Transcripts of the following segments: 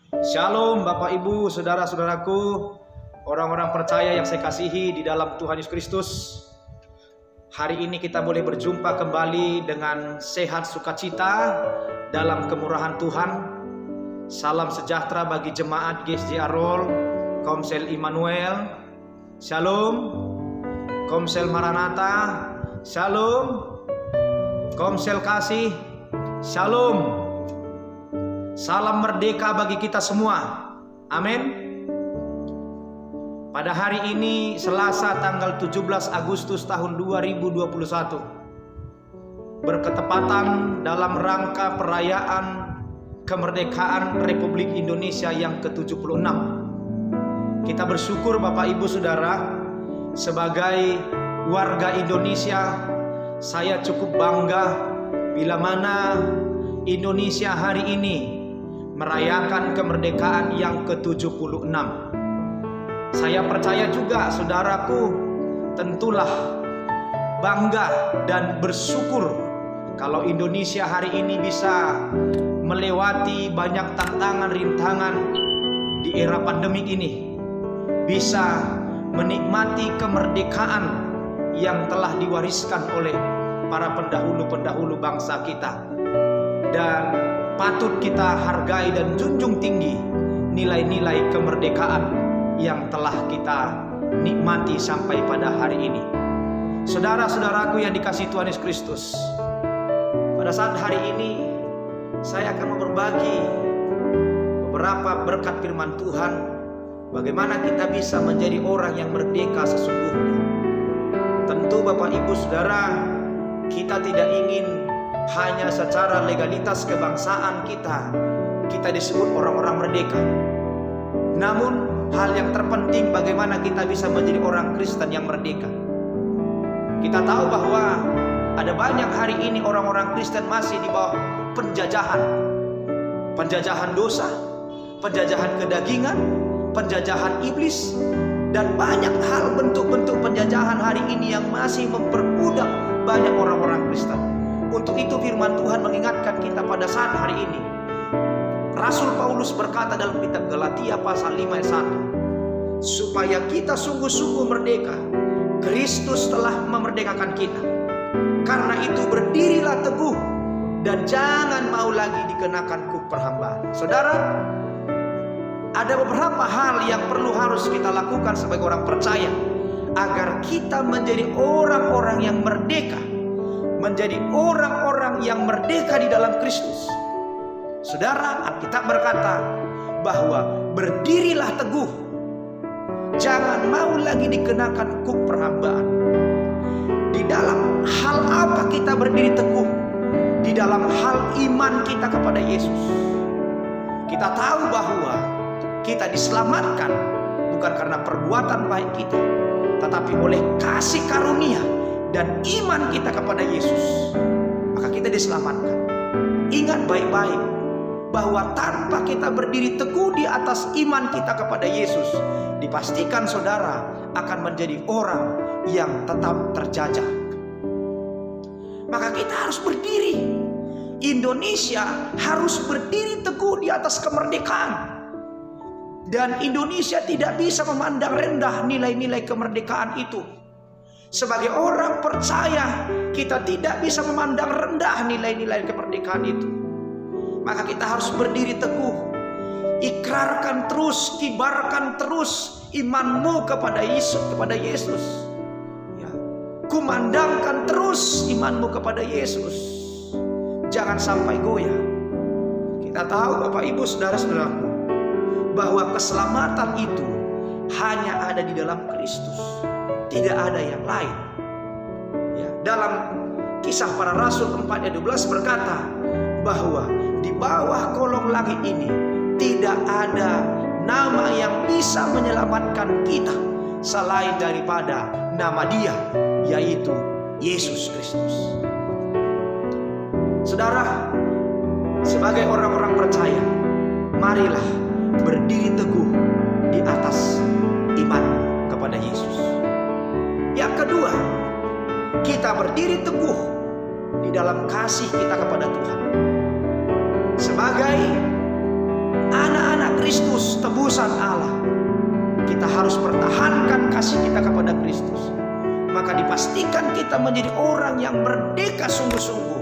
Shalom Bapak Ibu, saudara-saudaraku, orang-orang percaya yang saya kasihi di dalam Tuhan Yesus Kristus. Hari ini kita boleh berjumpa kembali dengan sehat sukacita dalam kemurahan Tuhan. Salam sejahtera bagi jemaat GSJ Arol, Komsel Immanuel, Shalom, Komsel Maranatha, Shalom, Komsel Kasih, Shalom. Salam merdeka bagi kita semua. Amin. Pada hari ini Selasa tanggal 17 Agustus tahun 2021, berketepatan dalam rangka perayaan kemerdekaan Republik Indonesia yang ke-76. Kita bersyukur Bapak Ibu Saudara, sebagai warga Indonesia, saya cukup bangga bila mana Indonesia hari ini merayakan kemerdekaan yang ke-76. Saya percaya juga saudaraku tentulah bangga dan bersyukur kalau Indonesia hari ini bisa melewati banyak tantangan rintangan di era pandemik ini, bisa menikmati kemerdekaan yang telah diwariskan oleh para pendahulu-pendahulu bangsa kita. Dan patut kita hargai dan junjung tinggi nilai-nilai kemerdekaan yang telah kita nikmati sampai pada hari ini. Saudara-saudaraku yang dikasihi Tuhan Yesus Kristus, pada saat hari ini saya akan berbagi beberapa berkat firman Tuhan, bagaimana kita bisa menjadi orang yang merdeka sesungguhnya. Tentu Bapak Ibu Saudara, kita tidak ingin hanya secara legalitas kebangsaan kita disebut orang-orang merdeka. Namun hal yang terpenting bagaimana kita bisa menjadi orang Kristen yang merdeka. Kita tahu bahwa ada banyak hari ini orang-orang Kristen masih di bawah penjajahan. Penjajahan dosa, penjajahan kedagingan, penjajahan iblis, dan banyak hal bentuk-bentuk penjajahan hari ini yang masih memperbudak banyak orang-orang Kristen. Untuk itu firman Tuhan mengingatkan kita pada saat hari ini. Rasul Paulus berkata dalam kitab Galatia pasal 5 ayat 1, supaya kita sungguh-sungguh merdeka, Kristus telah memerdekakan kita. Karena itu berdirilah teguh dan jangan mau lagi dikenakan kuk perhambaan. Saudara, ada beberapa hal yang harus kita lakukan sebagai orang percaya agar kita menjadi orang-orang yang merdeka, menjadi orang-orang yang merdeka di dalam Kristus. Saudara, Alkitab berkata bahwa berdirilah teguh, jangan mau lagi dikenakan kuk perhambaan. Di dalam hal apa kita berdiri teguh? Di dalam hal iman kita kepada Yesus. Kita tahu bahwa kita diselamatkan bukan karena perbuatan baik kita, tetapi oleh kasih karunia dan iman kita kepada Yesus, maka kita diselamatkan. Ingat baik-baik bahwa tanpa kita berdiri teguh di atas iman kita kepada Yesus, dipastikan saudara akan menjadi orang yang tetap terjajah. Maka kita harus berdiri. Indonesia harus berdiri teguh di atas kemerdekaan. Dan Indonesia tidak bisa memandang rendah nilai-nilai kemerdekaan itu. Sebagai orang percaya, kita tidak bisa memandang rendah nilai-nilai kemerdekaan itu. Maka kita harus berdiri teguh. Ikrarkan terus, kibarkan terus imanmu kepada Yesus. Ya. Kumandangkan terus imanmu kepada Yesus. Jangan sampai goyah. Kita tahu Bapak Ibu Saudara-saudaraku, bahwa keselamatan itu hanya ada di dalam Kristus. Tidak ada yang lain. Ya, dalam Kisah Para Rasul 4 ayat 12 berkata bahwa di bawah kolong langit ini tidak ada nama yang bisa menyelamatkan kita selain daripada nama Dia, yaitu Yesus Kristus. Saudara, sebagai orang-orang percaya, marilah berdiri teguh di atas iman kepada Yesus. Yang kedua, kita berdiri teguh di dalam kasih kita kepada Tuhan. Sebagai anak-anak Kristus, tebusan Allah, kita harus pertahankan kasih kita kepada Kristus. Maka dipastikan kita menjadi orang yang merdeka sungguh-sungguh.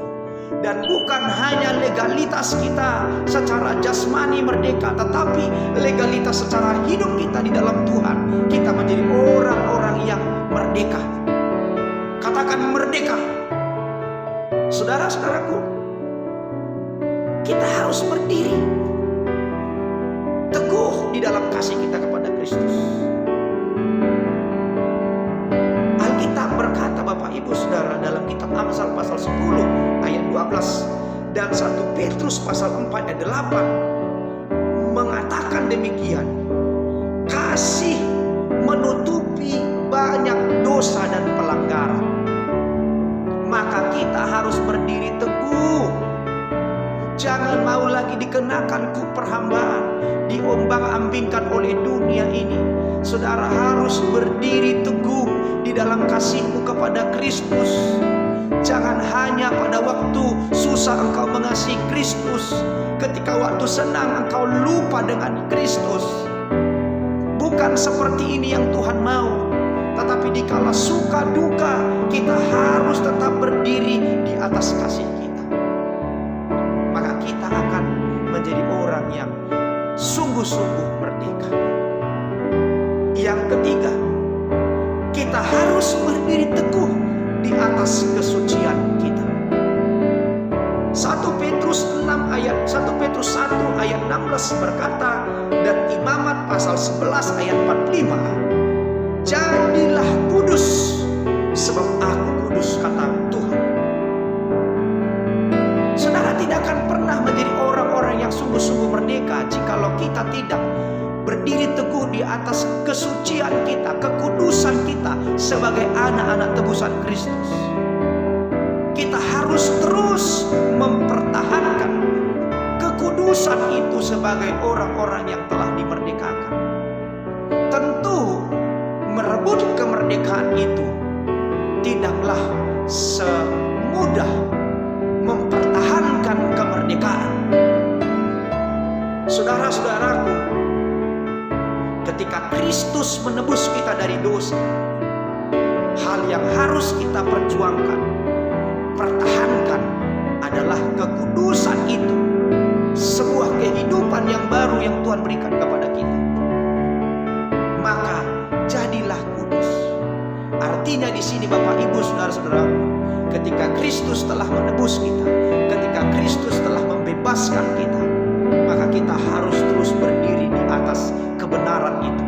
Dan bukan hanya legalitas kita secara jasmani merdeka, tetapi legalitas secara hidup kita di dalam Tuhan. Kita menjadi orang-orang yang merdeka. Katakan merdeka. Saudara-saudaraku, kita harus berdiri teguh di dalam kasih kita kepada Kristus. Alkitab berkata, Bapak Ibu Saudara, dalam kitab Amsal pasal 10 ayat 12 dan 1 Petrus pasal 4 ayat 8 mengatakan demikian. Kasih menutupi banyak dosa dan pelanggaran. Maka kita harus berdiri teguh. Jangan mau lagi dikenakan perhambaan, diombang-ambingkan oleh dunia ini. Saudara harus berdiri teguh di dalam kasihmu kepada Kristus. Jangan hanya pada waktu susah engkau mengasihi Kristus, ketika waktu senang engkau lupa dengan Kristus. Bukan seperti ini yang Tuhan mau. Tetapi dikala suka duka, kita harus tetap berdiri di atas kasih kita. Maka kita akan menjadi orang yang sungguh-sungguh merdeka. Yang ketiga, kita harus berdiri teguh di atas kesucian kita. 1 Petrus 1 ayat 16 berkata, dan Imamat pasal 11 ayat 45, jadilah kudus sebab aku kudus, kata Tuhan. Saudara tidak akan pernah menjadi orang-orang yang sungguh-sungguh merdeka jikalau kita tidak berdiri teguh di atas kesucian kita, kekudusan kita sebagai anak-anak tebusan Kristus. Kita harus terus mempertahankan kekudusan itu sebagai orang-orang yang telah dimerdekakan. Tentu merebut kemerdekaan itu tidaklah semudah mempertahankan kemerdekaan. Saudara-saudaraku, ketika Kristus menebus kita dari dosa, hal yang harus kita perjuangkan, pertahankan adalah kekudusan itu. Sebuah kehidupan yang baru yang Tuhan berikan kepada kita. Maka jadilah kudus. Artinya di sini Bapak Ibu Saudara-saudara, ketika Kristus telah menebus kita, ketika Kristus telah membebaskan kita, maka kita harus terus berdiri di atas kebenaran itu.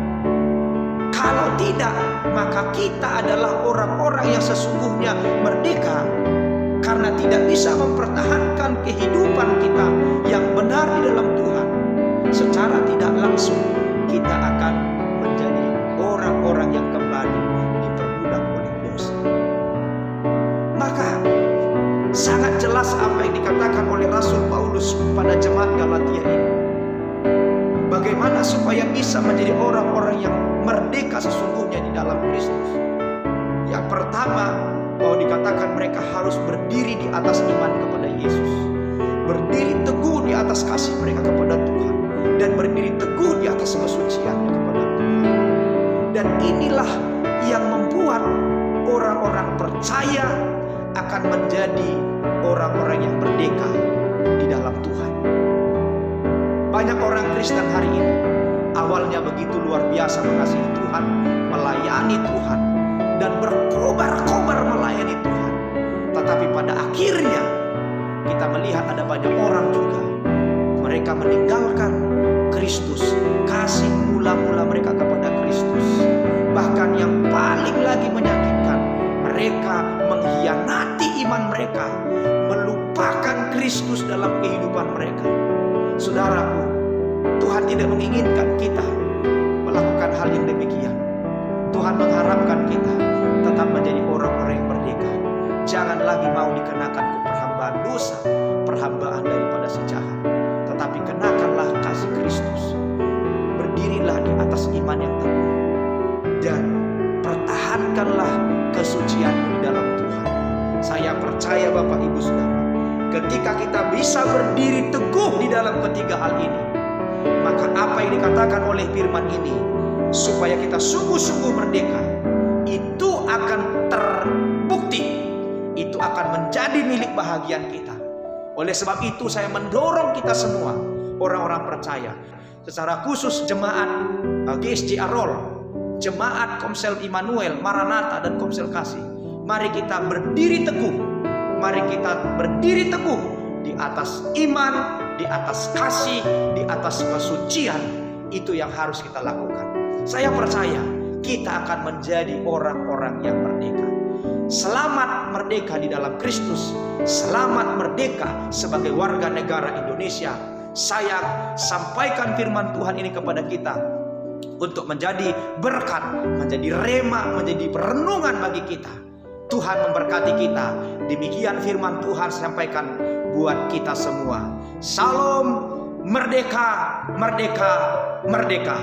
Kalau tidak, maka kita adalah orang-orang yang sesungguhnya merdeka, karena tidak bisa mempertahankan kehidupan kita yang benar di dalam Tuhan. Secara tidak langsung kita akan menjadi orang-orang yang kembali diperbudak oleh dosa. Maka sangat jelas apa yang dikatakan oleh Rasul Paulus pada jemaat Galatia ini. Bagaimana supaya bisa menjadi orang-orang yang merdeka sesungguhnya di dalam Kristus. Yang pertama, bahwa dikatakan mereka harus berdiri di atas iman kepada Yesus, berdiri teguh di atas kasih mereka kepada Tuhan, dan berdiri teguh di atas kesuciannya kepada Tuhan. Dan inilah yang membuat orang-orang percaya akan menjadi orang-orang yang merdeka di dalam Tuhan. Banyak orang Kristen hari ini awalnya begitu luar biasa mengasihi Tuhan, melayani Tuhan, dan berkobar-kobar melayani Tuhan. Tetapi pada akhirnya kita melihat ada banyak orang juga, mereka meninggalkan Kristus, kasih mula-mula mereka kepada Kristus. Bahkan yang paling lagi menyakitkan, mereka mengkhianati iman mereka, melupakan Kristus dalam kehidupan mereka. Saudaraku, Tuhan tidak menginginkan kita melakukan hal yang demikian. Tuhan mengharapkan kita tetap menjadi orang-orang yang merdeka. Jangan lagi mau dikenakan perhambaan dosa, perhambaan daripada si jahat. Tetapi kenakanlah kasih Kristus. Berdirilah di atas iman yang teguh. Dan pertahankanlah kesucianmu di dalam Tuhan. Saya percaya Bapak Ibu Saudara, ketika kita bisa berdiri teguh di dalam ketiga hal ini, maka maka apa yang dikatakan oleh firman ini, supaya kita sungguh-sungguh merdeka, itu akan terbukti, itu akan menjadi milik bahagian kita. Oleh sebab itu saya mendorong kita semua, orang-orang percaya, secara khusus jemaat GSJ Arol, jemaat Komsel Immanuel, Maranatha dan Komsel Kasih, mari kita berdiri teguh, mari kita berdiri teguh di atas iman, di atas kasih, di atas kesucian. Itu yang harus kita lakukan. Saya percaya kita akan menjadi orang-orang yang merdeka. Selamat merdeka di dalam Kristus, selamat merdeka sebagai warga negara Indonesia. Saya sampaikan firman Tuhan ini kepada kita untuk menjadi berkat, menjadi rema, menjadi perenungan bagi kita. Tuhan memberkati kita. Demikian firman Tuhan sampaikan buat kita semua. Salam merdeka, merdeka, merdeka.